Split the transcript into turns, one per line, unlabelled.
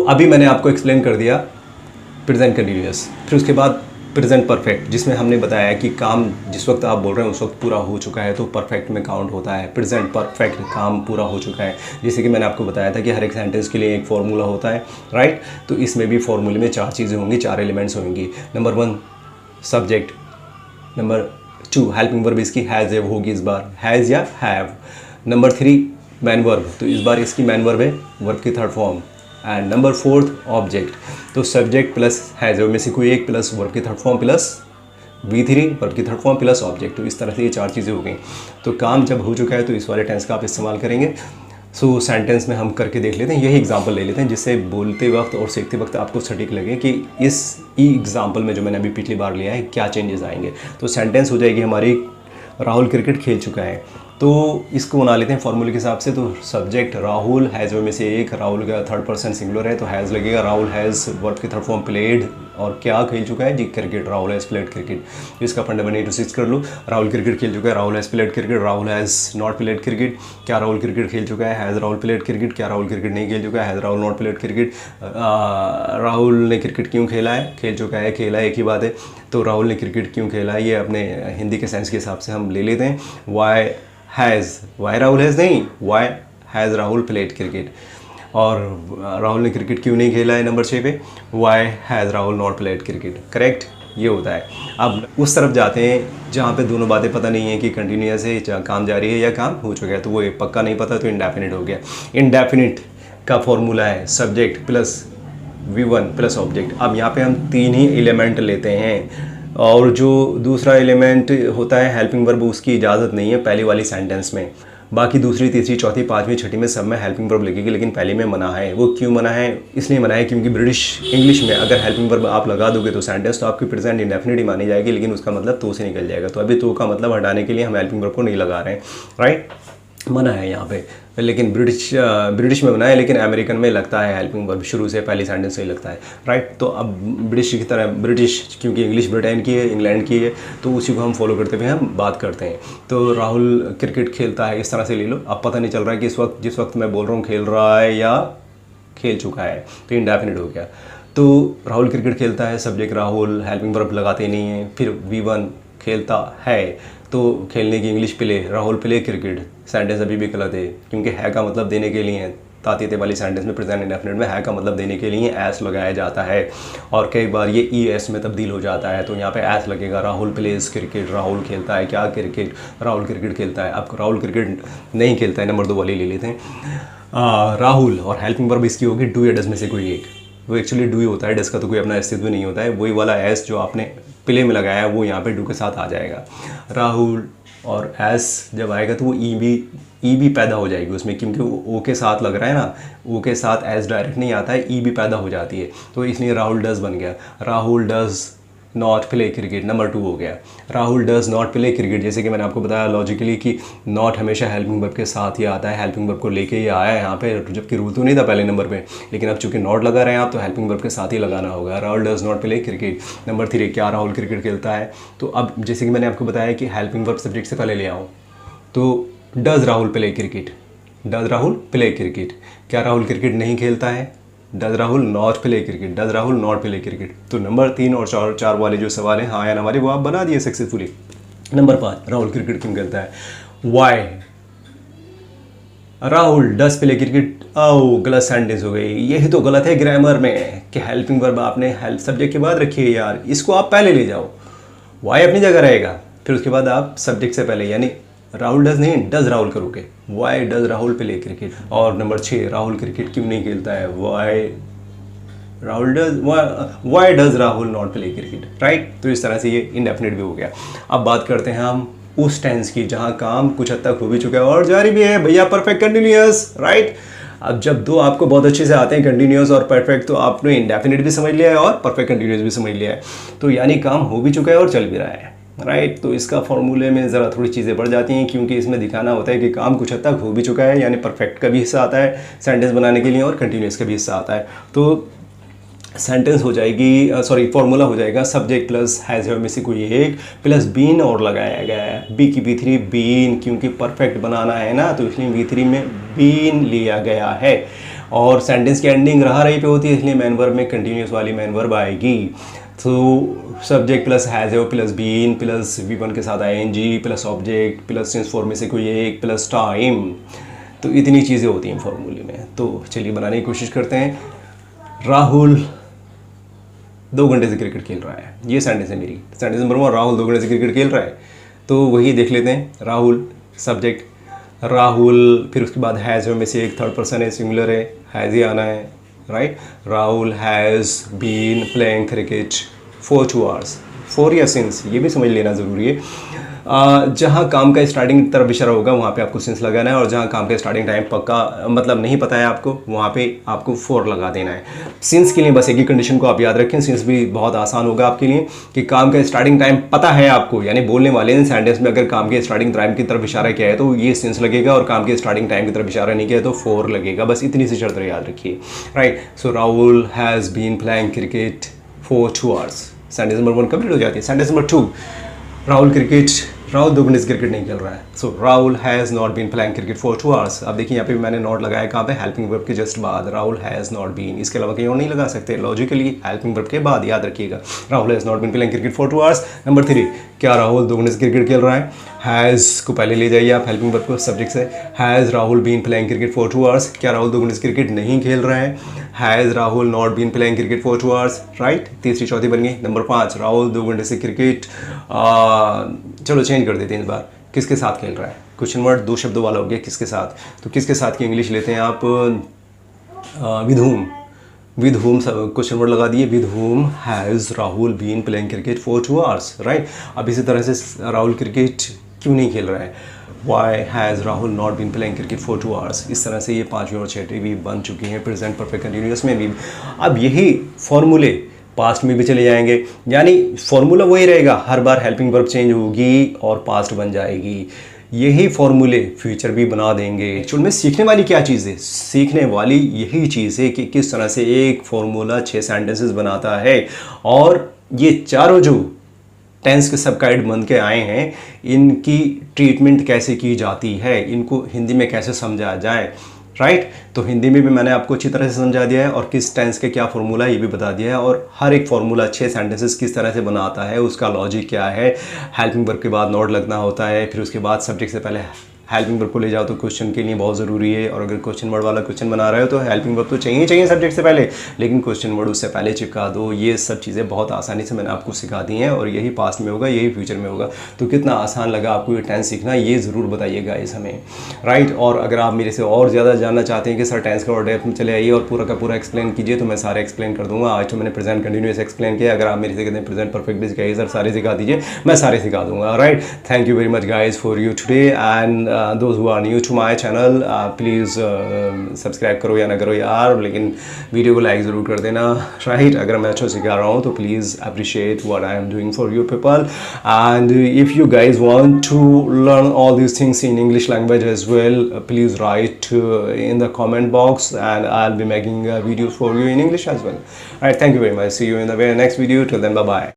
अभी मैंने आपको एक्सप्लेन कर दिया प्रेजेंट कंटिन्यूअस, फिर उसके बाद प्रेजेंट परफेक्ट, जिसमें हमने बताया कि काम जिस वक्त आप बोल रहे हैं उस वक्त पूरा हो चुका है तो परफेक्ट में काउंट होता है। प्रेजेंट परफेक्ट, काम पूरा हो चुका है। जैसे कि मैंने आपको बताया था कि हर एक सेंटेंस के लिए एक फार्मूला होता है, राइट। तो इसमें भी फार्मूले में 4 चीज़ें होंगी, 4 एलिमेंट्स होंगी। Number 1 subject, number 2 helping verb इसकी हैज़ है, होगी इस बार हैज़ या हैव। नंबर 3 मैन वर्ब, तो इस बार इसकी मैन वर्ब है, वर्ब की third form. And number 4 object, तो सब्जेक्ट प्लस हैज़ में से कोई एक प्लस वर्ब की third form plus V3 verb की थर्ड फॉर्म प्लस ऑब्जेक्ट। तो इस तरह से ये 4 चीज़ें हो गई। तो काम जब हो चुका है तो इस वाले टेंस का आप इस्तेमाल करेंगे। सेंटेंस में हम करके देख लेते हैं, यही एग्जांपल ले लेते हैं जिससे बोलते वक्त और सीखते वक्त आपको सटीक लगे कि इस एग्जांपल में जो मैंने अभी पिछली बार लिया है क्या चेंजेस आएंगे। तो सेंटेंस हो जाएगी हमारी राहुल क्रिकेट खेल चुका है। तो इसको बना लेते हैं फॉर्मूले के हिसाब से। तो सब्जेक्ट राहुल, हैज़ में से एक, राहुल का थर्ड पर्सन सिंगुलर है तो हैज़ लगेगा। राहुल हैज़ वर्ब की थर्ड फॉर्म प्लेड, और क्या खेल चुका है जी, cricket. Rahul has played cricket. इसका फंडामेंटल 1 to 6 कर लो। राहुल क्रिकेट खेल चुका है, Rahul has played cricket, Rahul has not played cricket. क्या राहुल क्रिकेट खेल चुका है, हैज़ राहुल प्लेड क्रिकेट। क्या राहुल क्रिकेट नहीं खेल चुका है, has Rahul not played cricket. Rahul ने क्रिकेट क्यों खेला है, खेल चुका है, खेला है, एक ही बात है। तो राहुल ने क्रिकेट क्यों खेला है, ये अपने हिंदी के सेंस के हिसाब से हम ले लेते हैं। वाई राहुल हैज़ नहीं, why has Rahul played cricket. और राहुल ने क्रिकेट क्यों नहीं खेला है नंबर 6 पे, why has Rahul not played cricket. Correct, ये होता है। अब उस तरफ जाते हैं जहाँ पे दोनों बातें पता नहीं है कि कंटिन्यूअस है, काम जारी है या काम हो चुका है। तो वो पक्का नहीं पता तो इंडेफिनिट हो गया। इंडेफिनिट का फॉर्मूला है subject plus V1 plus object. अब यहाँ पे हम 3 ही एलिमेंट लेते हैं, और जो दूसरा एलिमेंट होता है हेल्पिंग वर्ब, उसकी इजाज़त नहीं है पहली वाली सेंटेंस में। बाकी दूसरी, तीसरी, चौथी, पांचवी, छठी में सब में हेल्पिंग वर्ब लगेगी, लेकिन पहले में मना है। वो क्यों मना है, इसलिए मना है क्योंकि ब्रिटिश इंग्लिश में अगर हेल्पिंग वर्ब आप लगा दोगे तो सेंटेंस तो आपकी प्रेजेंट इंडेफिनिट ही मानी जाएगी, लेकिन उसका मतलब तो से निकल जाएगा। तो अभी तो का मतलब हटाने के लिए हम हेल्पिंग वर्ब को नहीं लगा रहे हैं, राइट। मना है यहाँ पे, लेकिन ब्रिटिश में मना है, लेकिन अमेरिकन में लगता है हेल्पिंग वर्ब, शुरू से पहली सेंटेंस से ही लगता है, राइट। तो अब ब्रिटिश की तरह, ब्रिटिश क्योंकि इंग्लिश ब्रिटेन की है, इंग्लैंड की है, तो उसी को हम फॉलो करते हुए हम बात करते हैं। तो राहुल क्रिकेट खेलता है, इस तरह से ले लो। अब पता नहीं चल रहा है कि इस वक्त जिस वक्त मैं बोल रहा हूँ खेल रहा है या खेल चुका है, तो इंडेफिनिट हो गया। तो राहुल क्रिकेट खेलता है, सब्जेक्ट राहुल, हेल्पिंग वर्ब लगाते नहीं हैं। फिर V1 खेलता है, तो खेलने की English play, Rahul play cricket. Sentence अभी भी गलत है क्योंकि है का मतलब देने के लिए है। तातीते वाली सेंटेंस में प्रेजेंट इंडेफिनिट में है का मतलब देने के लिए एस लगाया जाता है, और कई बार ये ES में तब्दील हो जाता है। तो यहाँ पे एस लगेगा। राहुल प्लेज क्रिकेट, राहुल खेलता है क्या, क्रिकेट। राहुल क्रिकेट खेलता है। अब राहुल क्रिकेट नहीं खेलता है, नंबर 2 वाली ले लेते हैं। राहुल और हेल्पिंग वर्ब इसकी होगी डू या डज में से कोई एक। वो एक्चुअली डू ही होता है, डज का तो कोई अपना अस्तित्व नहीं होता है। वही वाला एस जो आपने प्ले में लगाया है वो यहाँ पे डू के साथ आ जाएगा। राहुल और एस जब आएगा तो वो ई भी पैदा हो जाएगी उसमें, क्योंकि वो ओ के साथ लग रहा है ना, ओ के साथ एस डायरेक्ट नहीं आता है, ई भी पैदा हो जाती है। तो इसलिए राहुल डज बन गया। Rahul does not play cricket, number 2 हो गया। Rahul does not play cricket, जैसे कि मैंने आपको बताया लॉजिकली कि नॉट हमेशा हेल्पिंग वर्ब के साथ ही आता है, हेल्पिंग वर्ब को लेके ही आया है यहाँ पे, जबकि रूल तो नहीं था पहले नंबर पे, लेकिन अब चूंकि नॉट लगा रहे हैं आप तो हेल्पिंग वर्ब के साथ ही लगाना होगा। Rahul does not play cricket. Number 3 क्या राहुल क्रिकेट खेलता है। तो अब जैसे कि मैंने आपको बताया कि हेल्पिंग वर्ब सब्जेक्ट से पहले ले आओ, तो does Rahul play cricket, does Rahul play cricket. क्या राहुल क्रिकेट नहीं खेलता है, does Rahul not play cricket, does Rahul not play cricket. तो नंबर 3 और 4 वाले जो सवाल हैं हाँ या ना वाले वो आप बना दिए सक्सेसफुली। नंबर 5 राहुल क्रिकेट क्यों खेलता है, why Rahul does play cricket. Oh गलत सेंटेंस हो गई। यही तो गलत है ग्रामर में कि हेल्पिंग वर्ब आपने हेल्प सब्जेक्ट के बाद रखी है यार, इसको आप पहले ले जाओ। वाई अपनी जगह रहेगा, फिर उसके बाद आप सब्जेक्ट से पहले, यानी राहुल डज नहीं डज राहुल करोगे। Why does Rahul play cricket. और नंबर 6 राहुल क्रिकेट क्यों नहीं खेलता है, why does Rahul not play cricket, right. तो इस तरह से ये इंडेफिनिट भी हो गया। अब बात करते हैं हम उस टेंस की जहां काम कुछ हद तक हो भी चुका है और जारी भी है भैया, परफेक्ट कंटिन्यूअस, राइट। अब जब दो आपको बहुत अच्छे से आते हैं कंटिन्यूअस और परफेक्ट, तो आपने इंडेफिनिट भी समझ लिया है और परफेक्ट कंटिन्यूअस भी समझ लिया है। तो यानी काम हो भी चुका है और चल भी रहा है, राइट। तो इसका फॉर्मूले में ज़रा थोड़ी चीज़ें बढ़ जाती हैं, क्योंकि इसमें दिखाना होता है कि काम कुछ हद तक हो भी चुका है, यानी परफेक्ट का भी हिस्सा आता है सेंटेंस बनाने के लिए और कंटिन्यूअस का भी हिस्सा आता है। तो सेंटेंस हो जाएगी, सॉरी फॉर्मूला हो जाएगा सब्जेक्ट प्लस हैज़ में से कोई एक प्लस बीन और लगाया गया है। बी की V3 बीन, क्योंकि परफेक्ट बनाना है ना, तो इसलिए V3 में बीन लिया गया है। और सेंटेंस की एंडिंग रहा रही पे होती है, इसलिए मैन वर्ब में कंटिन्यूस वाली मैन वर्ब आएगी। तो सब्जेक्ट प्लस हैज़ है प्लस बीन प्लस V1 के साथ ING plus object plus since form में से कोई एक प्लस टाइम। तो इतनी चीज़ें होती हैं फॉर्मूले में। तो चलिए बनाने की कोशिश करते हैं। राहुल 2 घंटे से क्रिकेट खेल रहा है, ये सेंटेंस है मेरी। सेंटेंस नंबर 1, राहुल 2 घंटे से क्रिकेट खेल रहा है। तो वही देख लेते हैं। राहुल सब्जेक्ट राहुल, फिर उसके बाद हैज़ में से एक थर्ड पर्सन है, सिंगुलर है, हैज़ ही आना है, right. Rahul has been playing cricket for 2 hours. For या सिंस ये भी समझ लेना ज़रूरी है। जहाँ काम का स्टार्टिंग तरफ इशारा होगा वहाँ पे आपको सिंस लगाना है, और जहाँ काम का स्टार्टिंग टाइम पक्का मतलब नहीं पता है आपको, वहाँ पे आपको फॉर लगा देना है। सिंस के लिए बस एक ही कंडीशन को आप याद रखें, सिंस भी बहुत आसान होगा आपके लिए कि काम का स्टार्टिंग टाइम पता है आपको, यानी बोलने वाले ने सेंटेंस में अगर काम के स्टार्टिंग टाइम की तरफ इशारा किया है तो ये सिंस लगेगा, और काम के स्टार्टिंग टाइम की तरफ इशारा नहीं किया है तो फॉर लगेगा। बस इतनी सी शर्त याद रखिए, right. So Rahul has been playing cricket for 2 hours. Sentence number 1 complete हो जाती है। सेंटेंस नंबर 2, राहुल 2 घंटे से क्रिकेट नहीं खेल रहा है। So Rahul has not been playing cricket for 2 hours. अब देखिए यहाँ पे भी मैंने नॉट लगाया कहाँ पे, हेल्पिंग वर्ब के जस्ट बाद। राहुल हैज़ नॉट बीन, इसके अलावा कहीं और नहीं लगा सकते, लॉजिकली हेल्पिंग वर्ब के बाद याद रखिएगा। Rahul has not been playing cricket for 2 hours. Number 3, क्या राहुल 2 घंटे से क्रिकेट खेल रहा है? हैज़ को पहले ले जाइए आप हेल्पिंग वर्ब को सब्जेक्ट से। Has Rahul been playing cricket for 2 hours. क्या राहुल 2 घंटे से क्रिकेट नहीं खेल रहा है? Has Rahul not been playing cricket for 2 hours, right. तीसरी चौथी बन गई। नंबर 5, राहुल 2 घंटे से क्रिकेट चलो चेंज कर देते हैं इस बार, किसके साथ खेल रहा है? क्वेश्चन वर्ड 2 शब्दों वाला हो गया, किसके साथ। तो किसके साथ की इंग्लिश लेते हैं आप, विद होम क्वेश्चन वर्ड लगा दिए। With whom has Rahul been playing cricket for 2 hours, right. अब इसी तरह से राहुल क्रिकेट क्यों नहीं खेल रहा है? Why has Rahul not been playing cricket for 2 hours. इस तरह से ये 5वीं और 6वीं भी बन चुकी हैं, प्रेजेंट परफेक्ट कंटिन्यूअस में भी। अब यही फॉर्मूले पास्ट में भी चले जाएंगे, यानी फॉर्मूला वही रहेगा, हर बार हेल्पिंग वर्ब चेंज होगी और पास्ट बन जाएगी। यही फॉर्मूले फ्यूचर भी बना देंगे। एक्चुअल में सीखने वाली क्या चीज़ है? सीखने वाली यही चीज़ है कि किस तरह से एक फॉर्मूला 6 सेंटेंसेस बनाता है, और ये चारों जो टेंस के सब गाइड बन के आए हैं, इनकी ट्रीटमेंट कैसे की जाती है, इनको हिंदी में कैसे समझा जाए, राइट। तो हिंदी में भी मैंने आपको अच्छी तरह से समझा दिया है, और किस टेंस के क्या फॉर्मूला है ये भी बता दिया है, और हर एक फॉर्मूला 6 सेंटेंसेस किस तरह से बनाता है, उसका लॉजिक क्या है। हेल्पिंग वर्ब के बाद नॉट लगना होता है, फिर उसके बाद सब्जेक्ट से पहले हेल्पिंग वर्ब को ले जाओ तो क्वेश्चन के लिए बहुत ज़रूरी है, और अगर क्वेश्चन वर्ड वाला क्वेश्चन बना रहे हो तो हेल्पिंग वर्ब तो चाहिए सब्जेक्ट से पहले, लेकिन क्वेश्चन वर्ड उससे पहले चिपका दो। ये सब चीज़ें बहुत आसानी से मैंने आपको सिखा दी हैं, और यही पास्ट में होगा, यही फ्यूचर में होगा। तो कितना आसान लगा आपको ये टेंस सीखना, ये ज़रूर बताइएगा इस हमें, राइट। और अगर आप मेरे से और ज़्यादा जानना चाहते हैं कि सर टेंस का और डेप्थ में चले आइए और पूरा का पूरा एक्सप्लेन कीजिए, तो मैं सारे एक्सप्लेन कर दूँगा। आज तो मैंने प्रेजेंट कंटिन्यूअस एक्सप्लेन किया, अगर आप मेरे से कहते हैं प्रेजेंट परफेक्ट भी सिखाइए सर, सारे सिखा दीजिए, मैं सारे सिखा दूँगा, right. Thank you very much guys for you today, and those who are new to my channel please subscribe करो या ना करो यार, लेकिन वीडियो को लाइक ज़रूर कर देना, राइट। अगर मैं अच्छा सिखा रहा हूँ तो please appreciate what I am doing for you people, and if you guys want to learn all these things in English language as well, please write in the comment box, and I'll be making videos for you in English as well. Alright, thank you very much. See you in the very next video. Till then, bye bye.